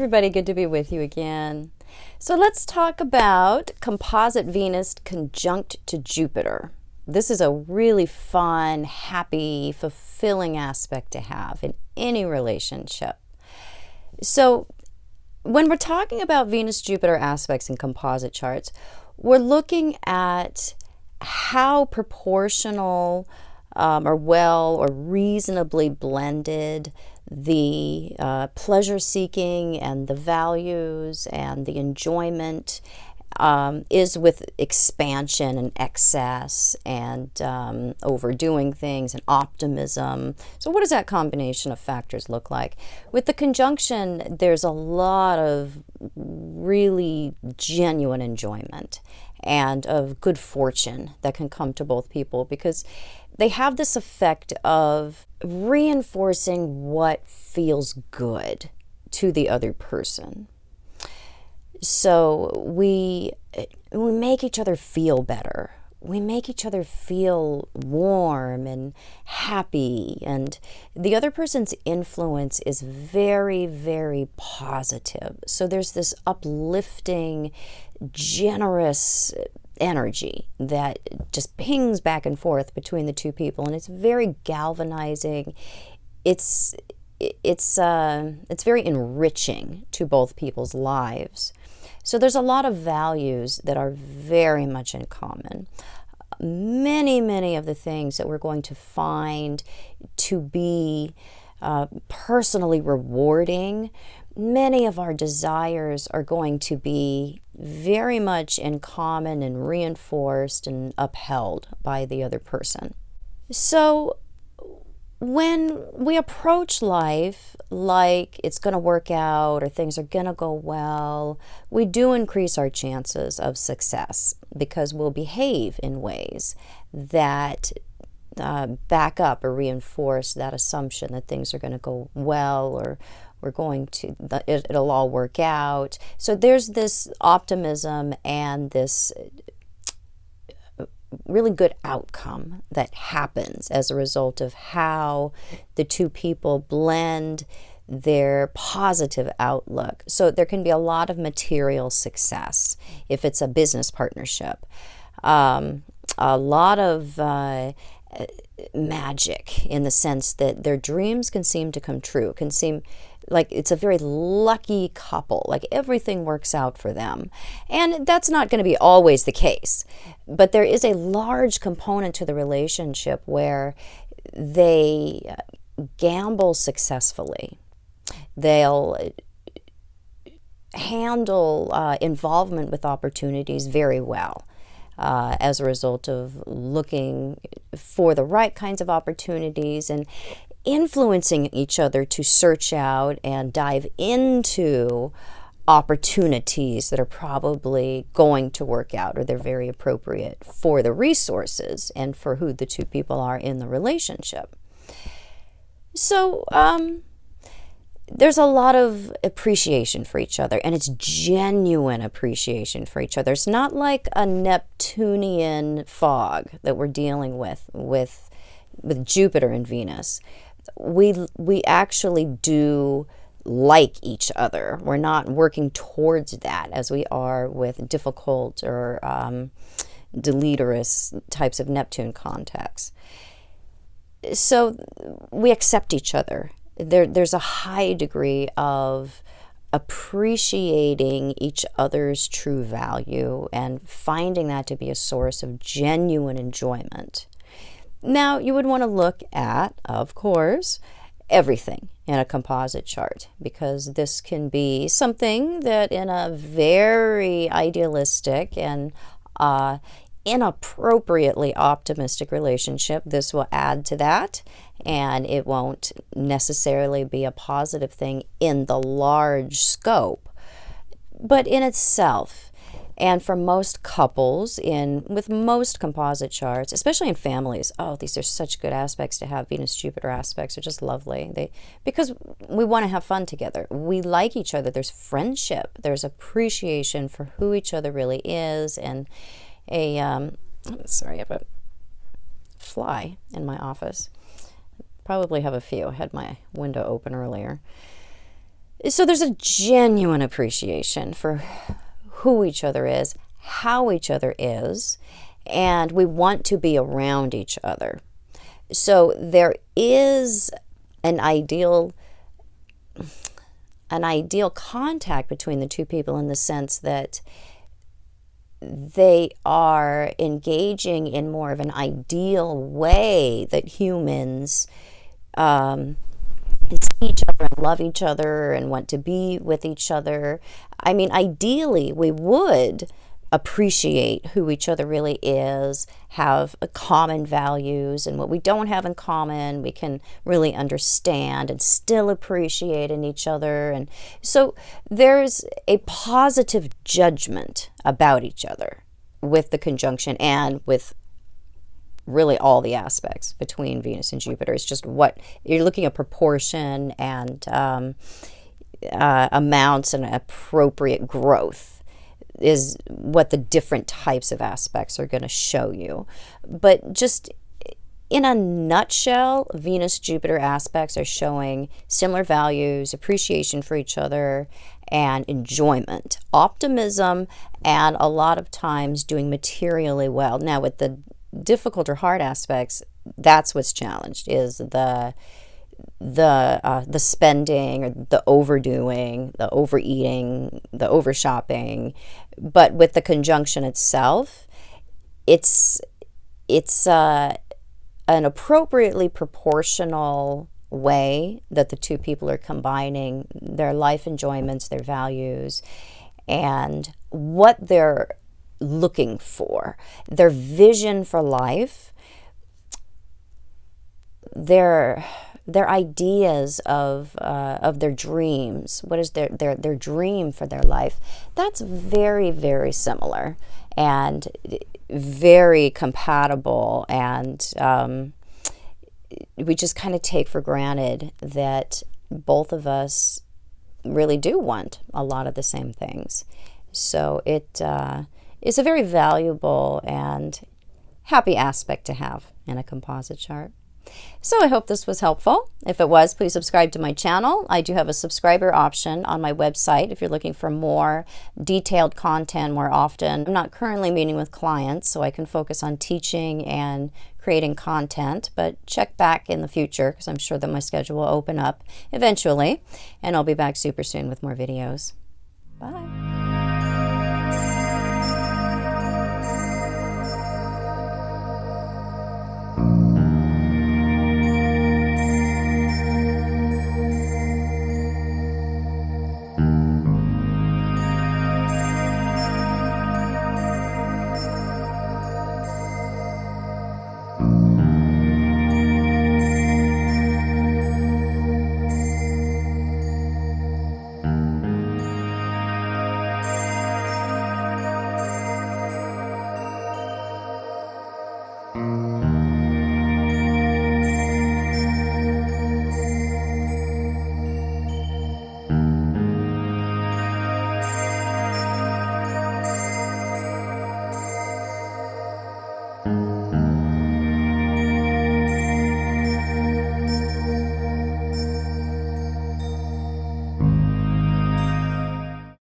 everybody, good to be with you again. So let's talk about composite Venus conjunct to Jupiter. This is a really fun, happy, fulfilling aspect to have in any relationship. So when we're talking about Venus-Jupiter aspects in composite charts, we're looking at how proportional or reasonably blended the pleasure-seeking and the values and the enjoyment is with expansion and excess and overdoing things and optimism. So what does that combination of factors look like? With the conjunction, there's a lot of really genuine enjoyment and of good fortune that can come to both people, because they have this effect of reinforcing what feels good to the other person. So we make each other feel better. We make each other feel warm and happy, and the other person's influence is very, very positive. So there's this uplifting, generous energy that just pings back and forth between the two people, and it's very galvanizing. It's very enriching to both people's lives. So there's a lot of values that are very much in common. Many of the things that we're going to find to be personally rewarding, many of our desires are going to be very much in common and reinforced and upheld by the other person. So when we approach life like it's going to work out or things are going to go well, we do increase our chances of success because we'll behave in ways that back up or reinforce that assumption that things are going to go well, or it'll all work out. So there's this optimism and this really good outcome that happens as a result of how the two people blend their positive outlook. So there can be a lot of material success if it's a business partnership. A lot of magic in the sense that their dreams can seem to come true, can seem like it's a very lucky couple, like everything works out for them. And that's not going to be always the case, but there is a large component to the relationship where they gamble successfully. They'll handle involvement with opportunities very well. As a result of looking for the right kinds of opportunities and influencing each other to search out and dive into opportunities that are probably going to work out, or they're very appropriate for the resources and for who the two people are in the relationship. So there's a lot of appreciation for each other, and it's genuine appreciation for each other. It's not like a Neptunian fog that we're dealing with Jupiter and Venus. We actually do like each other. We're not working towards that as we are with difficult or deleterious types of Neptune contexts. So we accept each other. There's a high degree of appreciating each other's true value and finding that to be a source of genuine enjoyment. Now, you would want to look at, of course, everything in a composite chart, because this can be something that in a very idealistic and inappropriately optimistic relationship, this will add to that, and it won't necessarily be a positive thing in the large scope. But in itself, and for most couples with most composite charts, especially in families, these are such good aspects to have. Venus-Jupiter aspects are just lovely. Because we want to have fun together. We like each other. There's friendship. There's appreciation for who each other really is, and sorry, I have a fly in my office. Probably have a few. I had my window open earlier. So there's a genuine appreciation for who each other is, how each other is, and we want to be around each other. So there is an ideal contact between the two people in the sense that they are engaging in more of an ideal way that humans see each other and love each other and want to be with each other. I mean, ideally, we would appreciate who each other really is, have common values, and what we don't have in common, we can really understand and still appreciate in each other. And so there's a positive judgment about each other with the conjunction and with really all the aspects between Venus and Jupiter. It's just what you're looking at, proportion and amounts and appropriate growth is what the different types of aspects are going to show you. But just in a nutshell, Venus-Jupiter aspects are showing similar values, appreciation for each other, and enjoyment, optimism, and a lot of times doing materially well. Now, with the difficult or hard aspects, that's what's challenged, is the spending or the overdoing, the overeating, the overshopping. But with the conjunction itself, it's an appropriately proportional way that the two people are combining their life enjoyments, their values, and what they're looking for, their vision for life, their ideas of their dreams. What is their dream for their life? That's very, very similar and very compatible. And we just kind of take for granted that both of us really do want a lot of the same things. So it is a very valuable and happy aspect to have in a composite chart. So I hope this was helpful. If it was, please subscribe to my channel. I do have a subscriber option on my website if you're looking for more detailed content more often. I'm not currently meeting with clients, so I can focus on teaching and creating content, but check back in the future because I'm sure that my schedule will open up eventually, and I'll be back super soon with more videos. Bye.